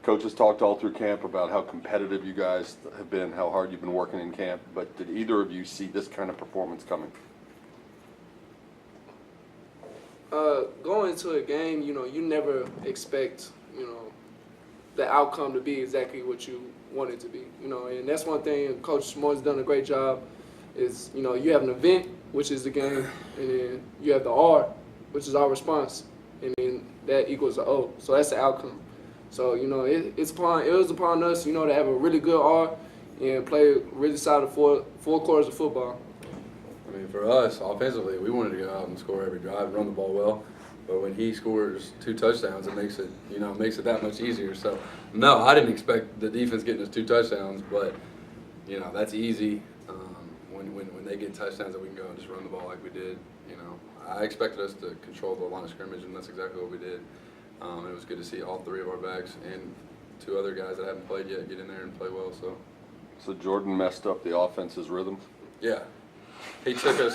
Coaches talked all through camp about how competitive you guys have been, how hard you've been working in camp, but did either of you see this kind of performance coming? Going into a game, you never expect, the outcome to be exactly what you want it to be, and that's one thing Coach Moore's done a great job is, you have an event, which is the game, and then you have the R, which is our response, and then that equals the O, so that's the outcome. So, it was upon us, to have a really good R and play really solid four quarters of football. I mean, for us, offensively, we wanted to go out and score every drive and run the ball well. But when he scores 2 touchdowns, it makes it that much easier. So, no, I didn't expect the defense getting us 2 touchdowns, but, that's easy. When they get touchdowns, that we can go and just run the ball like we did. I expected us to control the line of scrimmage, and that's exactly what we did. It was good to see all 3 of our backs and 2 other guys that haven't played yet get in there and play well. So Jordan messed up the offense's rhythm? Yeah. He took us.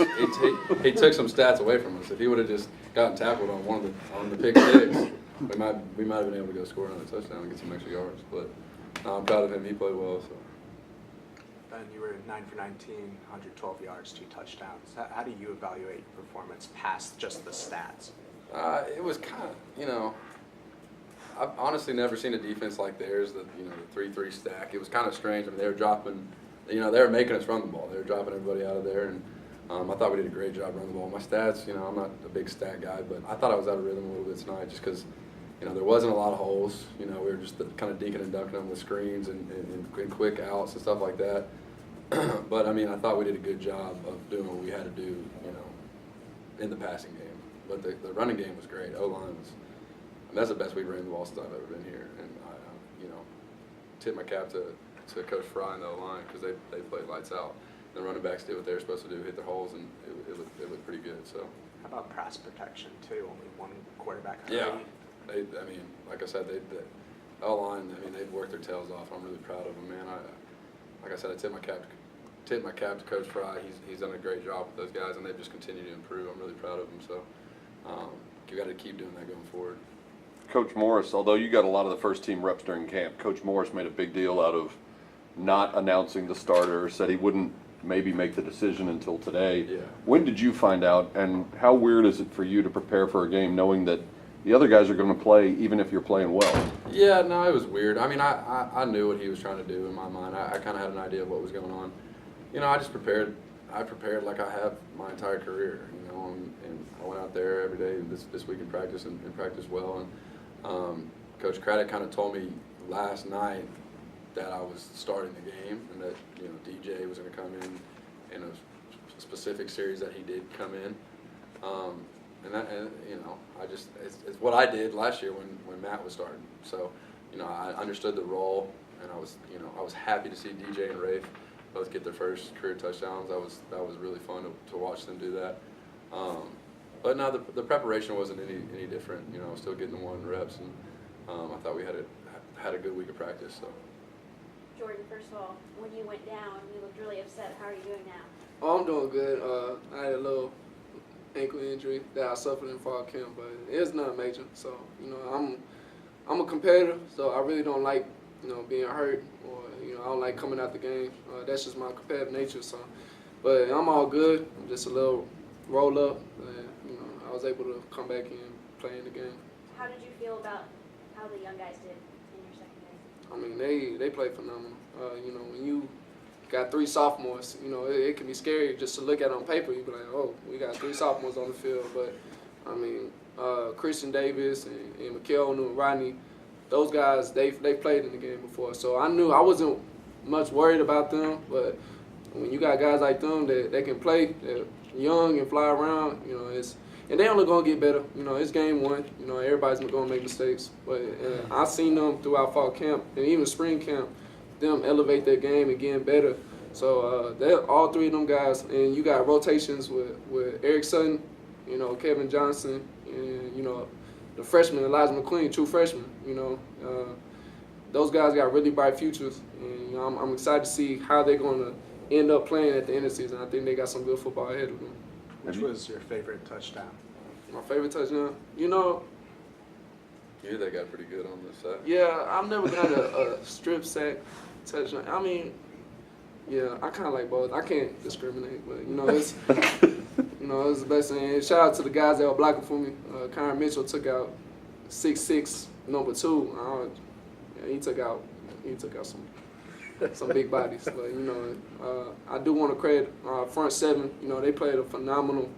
He took some stats away from us. If he would have just gotten tackled on the pick 6, we might have been able to go score another touchdown and get some extra yards. But I'm proud of him. He played well. So. Ben, you were 9 for 19, 112 yards, 2 touchdowns. How do you evaluate your performance past just the stats? It was kind of, I've honestly never seen a defense like theirs. The 3-3 stack. It was kind of strange. I mean, they were dropping. They were making us run the ball. They were dropping everybody out of there, and I thought we did a great job running the ball. My stats, I'm not a big stat guy, but I thought I was out of rhythm a little bit tonight just because, there wasn't a lot of holes. We were just kind of deking and dunking them with screens and quick outs and stuff like that. But, I thought we did a good job of doing what we had to do, in the passing game. But the running game was great. O-line was, that's the best we ran the ball since I've ever been here. And I, tip my cap to Coach Fry and the O-line because they played lights out. The running backs did what they were supposed to do, hit their holes, and it looked pretty good. So. How about pass protection too? Only one quarterback. Yeah, like I said, the O-line. They've worked their tails off. I'm really proud of them, man. Like I said, I tip my cap to Coach Fry. He's done a great job with those guys, and they've just continued to improve. I'm really proud of them. So you got to keep doing that going forward. Coach Morris, although you got a lot of the first team reps during camp, Coach Morris made a big deal out of not announcing the starter, said he wouldn't maybe make the decision until today. Yeah. When did you find out, and how weird is it for you to prepare for a game knowing that the other guys are going to play even if you're playing well? Yeah, no, it was weird. I knew what he was trying to do in my mind. I kind of had an idea of what was going on. I just prepared. I prepared like I have my entire career, and I went out there every day this week in practice and practiced well. And Coach Craddock kind of told me last night that I was starting the game and that DJ was going to come in a specific series that he did come in. It's what I did last year when Matt was starting. So, I understood the role, and I was happy to see DJ and Rafe both get their first career touchdowns. That was really fun to watch them do that. But no, the preparation wasn't any different. I was still getting the 1 reps, and I thought we had a good week of practice. So. Jordan, first of all, when you went down, you looked really upset. How are you doing now? Oh, I'm doing good. I had a little ankle injury that I suffered in fall camp, but it's not major. So, I'm a competitor, so I really don't like, being hurt or, I don't like coming out the game. That's just my competitive nature. So, but I'm all good. I'm just a little roll up, and, I was able to come back and play in the game. How did you feel about how the young guys did in your secondary? They played phenomenal. When you got 3 sophomores, it can be scary just to look at it on paper. You be like, oh, we got 3 sophomores on the field. But Christian Davis and Mikael O'Neal and Rodney, those guys, they played in the game before. So I knew I wasn't much worried about them. But when you got guys like them that can play, they're young and fly around, and they only gonna get better. It's game 1. Everybody's gonna make mistakes. But I've seen them throughout fall camp and even spring camp, them elevate their game and getting better. So they're all 3 of them guys, and you got rotations with Eric Sutton, Kevin Johnson, and the freshman Elijah McQueen, true freshman. Those guys got really bright futures, and I'm excited to see how they're gonna end up playing at the end of the season. I think they got some good football ahead of them. Which was your favorite touchdown? My favorite touchdown? You that got pretty good on this side. Yeah, I've never got a strip sack touchdown. I mean, yeah, I kind of like both. I can't discriminate, but it's it's the best thing. And shout out to the guys that were blocking for me. Kyron Mitchell took out 6'6", number 2. He took out some big bodies. But I do want to credit front seven. They played a phenomenal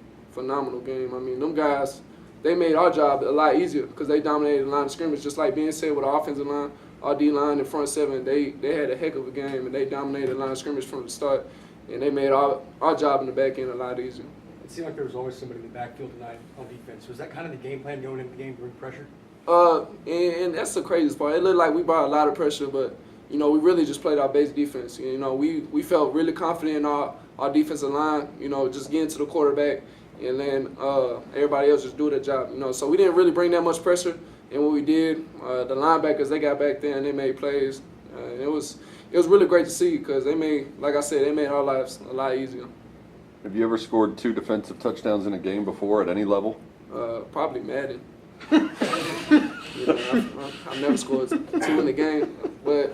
game. I mean, them guys, they made our job a lot easier because they dominated the line of scrimmage. Just like Ben said with our offensive line, our D-line and front seven, they had a heck of a game, and they dominated the line of scrimmage from the start, and they made our job in the back end a lot easier. It seemed like there was always somebody in the backfield tonight on defense. Was that kind of the game plan going into the game to bring pressure? And that's the craziest part. It looked like we brought a lot of pressure, but we really just played our base defense. We felt really confident in our defensive line. Just getting to the quarterback, and then everybody else just do their job. So we didn't really bring that much pressure. And what we did, the linebackers, they got back there and they made plays. It was really great to see because they made our lives a lot easier. Have you ever scored 2 defensive touchdowns in a game before at any level? Probably Madden. I've never scored 2 in the game, but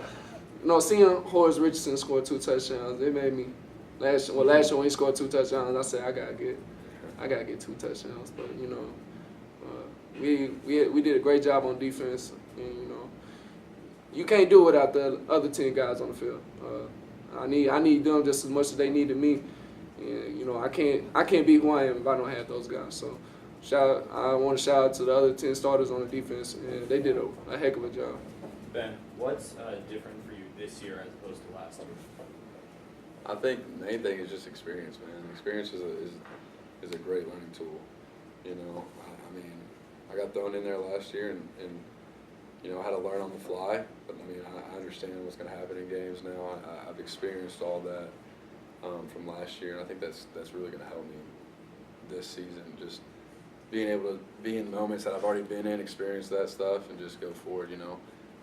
seeing Horace Richardson score 2 touchdowns, it made me last year when he scored 2 touchdowns, I said I gotta get 2 touchdowns. But we did a great job on defense, and you can't do it without the other 10 guys on the field. I need them just as much as they needed me, and I can't be who I am if I don't have those guys. So I want to shout out to the other 10 starters on the defense, and they did a heck of a job. Ben, what's different for you this year as opposed to last year? I think the main thing is just experience, man. Experience is a great learning tool. I mean, I got thrown in there last year, and I had to learn on the fly. But I mean, I understand what's going to happen in games now. I've experienced all that from last year, and I think that's really going to help me this season. Just being able to be in moments that I've already been in, experience that stuff, and just go forward.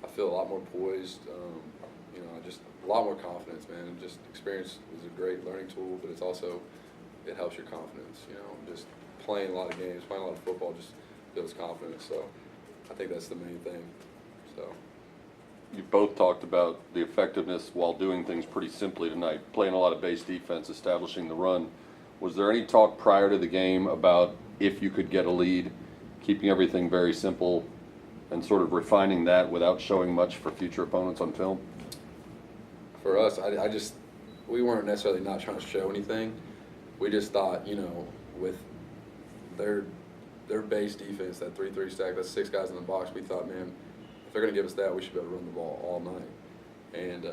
I feel a lot more poised. Just a lot more confidence, man. And just experience is a great learning tool, but it helps your confidence. Just playing a lot of games, playing a lot of football, just builds confidence. So I think that's the main thing. So You both talked about the effectiveness while doing things pretty simply tonight, playing a lot of base defense, establishing the run. Was there any talk prior to the game about if you could get a lead, keeping everything very simple, and sort of refining that without showing much for future opponents on film? for us, we weren't necessarily not trying to show anything. We just thought, with their base defense, that 3-3 stack, that's 6 guys in the box, we thought, man, if they're going to give us that, we should be able to run the ball all night. And,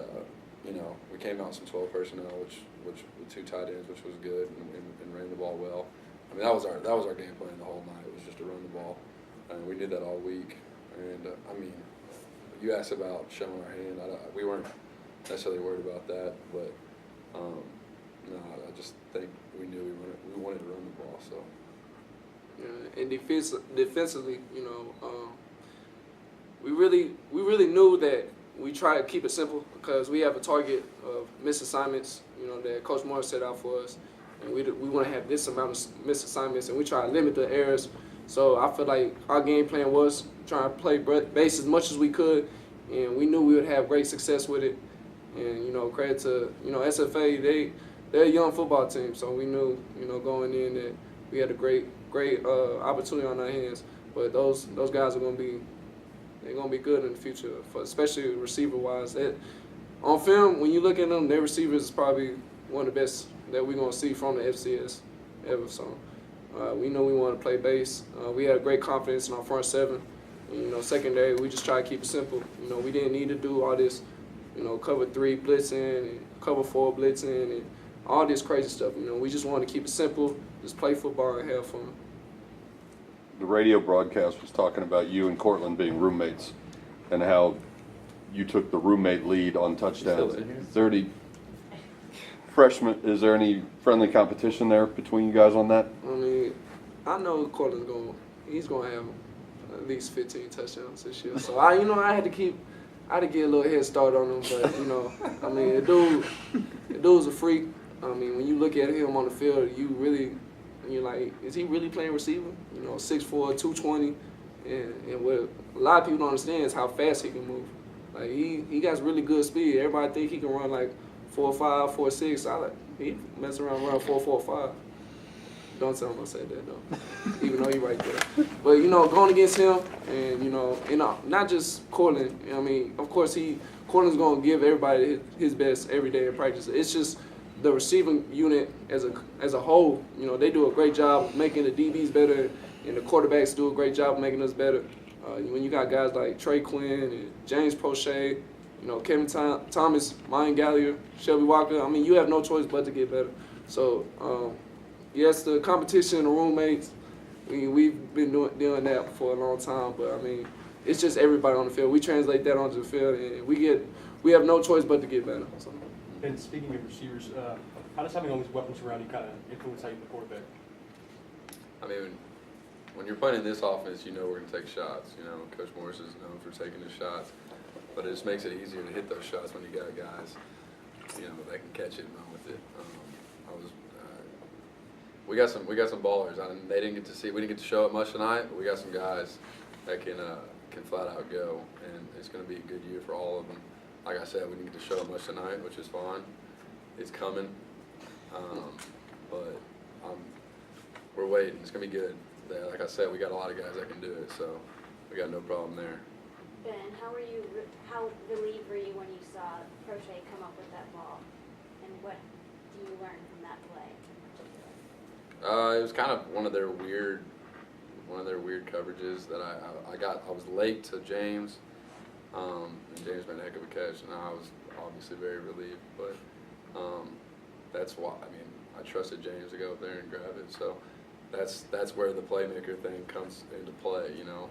we came out some 12 personnel, which with 2 tight ends, which was good, and ran the ball well. I mean, that was our game plan the whole night. It was just to run the ball, and we did that all week. And you asked about showing our hand. We weren't necessarily worried about that, but no, I just think we knew we wanted to run the ball. So. Yeah, and defensively, we really knew that we try to keep it simple because we have a target of missed assignments, that Coach Morris set out for us, and we want to have this amount of missed assignments, and we try to limit the errors. So I feel like our game plan was trying to play base as much as we could, and we knew we would have great success with it. And credit to SFA, they're a young football team, so we knew going in that we had a great opportunity on our hands. But those guys are gonna be good in the future, especially receiver-wise. On film, when you look at them, their receivers is probably one of the best that we're going to see from the FCS ever. So we know we want to play base. We had great confidence in our front seven. And, secondary, we just try to keep it simple. We didn't need to do all this, cover 3 blitzing and cover 4 blitzing and all this crazy stuff. We just wanted to keep it simple, just play football and have fun. The radio broadcast was talking about you and Cortland being roommates and how you took the roommate lead on touchdowns. Is there any friendly competition there between you guys on that? I know Cortland's he's going to have at least 15 touchdowns this year. So I had to get a little head start on him, but the dude's a freak. When you look at him on the field, you're like, is he really playing receiver? 6'4", 220, and with a lot of people don't understand is how fast he can move. Like he got really good speed. Everybody think he can run like 4.5, 4.6. He mess around running 4.45. Don't tell him I said that though, even though he right there. But you know, going against him, and you know, not just Cortland. I mean, of course Cortland's gonna give everybody his best every day in practice. It's just the receiving unit as a whole. You know, they do a great job making the DBs better, and the quarterbacks do a great job making us better. When you got guys like Trey Quinn and James Prochet, you know, Kevin Thomas, Ryan Gallagher, Shelby Walker. I mean, you have no choice but to get better. So. Yes, the competition, the roommates, we've been doing that for a long time. But I mean, it's just everybody on the field. We translate that onto the field, and we have no choice but to get better. So. And speaking of receivers, how does having all these weapons around you kind of influence how you play quarterback? I mean, when you're playing in this offense, you know we're going to take shots. You know, Coach Morris is known for taking his shots, but it just makes it easier to hit those shots when you got guys, you know, that can catch it and run with it. We got some ballers. We didn't get to show it much tonight, but we got some guys that can flat out go, and it's going to be a good year for all of them. Like I said, we didn't get to show it much tonight, which is fine. It's coming, but we're waiting. It's going to be good. Like I said, we got a lot of guys that can do it, so we got no problem there. Ben, how relieved were you when you saw Prochet come up with that ball, and what do you learn from that play? It was kind of one of their weird coverages that I was late to James, and James made a heck of a catch, and I was obviously very relieved. But that's why I trusted James to go up there and grab it. So that's where the playmaker thing comes into play. You know,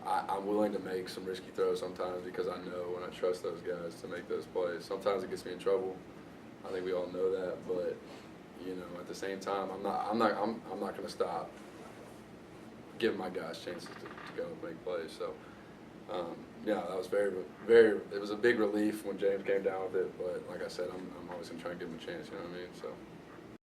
I'm willing to make some risky throws sometimes because I know when I trust those guys to make those plays. Sometimes it gets me in trouble. I think we all know that, but. You know, at the same time, I'm not going to stop giving my guys chances to go and make plays. So, yeah, that was it was a big relief when James came down with it. But like I said, I'm always going to try and give him a chance. You know what I mean? So.